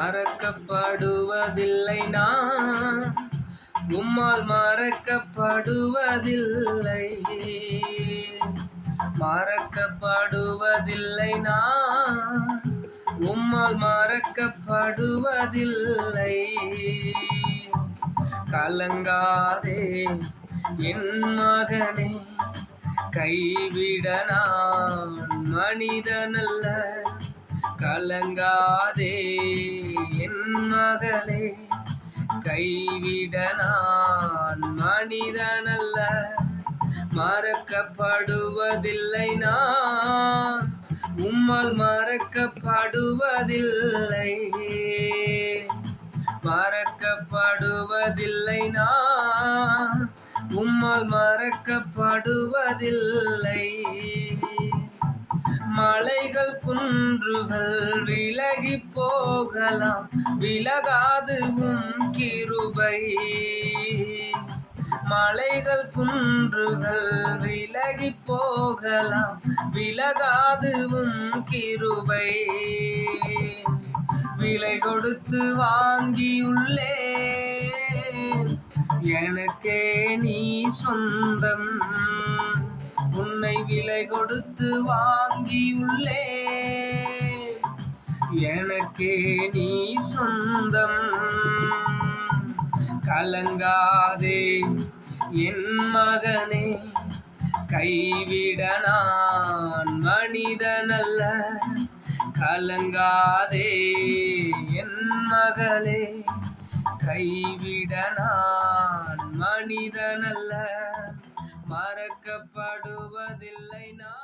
மறக்கப்படுவதில்லை நான், உம்மால் மறக்கப்படுவதில்லை. மறக்கப்படுவதில்லை நான், உம்மால் மறக்கப்படுவதில்லை. கலங்காதே என் மகனே, கைவிட நான் மனிதனல்ல. கலங்காதே என் மகளே, கைவிட நான் மனிதனல்ல. மறக்கப்படுவதில்லை நான், உம்மால் மறக்கப்படுவதில்லை. மறக்கப்படுவதில்லை நான், உம்மால் மறக்கப்படுவதில்லை. மலைகள் குன்றுகள் விலகி போகலாம், விலகாது உம் கிருபை. மலைகள் குன்றுகள் விலகி போகலாம், விலகாது உம் கிருபை. விலை கொடுத்து வாங்கியுள்ளே, எனக்கே நீ சொந்தம். உன்னை விலை கொடுத்து வாங்கியுள்ளே, எனக்கே நீ சொந்தம். கலங்காதே என் மகனே, கைவிட நான் மனிதனல்ல. கலங்காதே என் மகளே, கைவிட நான் மனிதனல்ல. மறக்கப்படுவதில்லை நான்.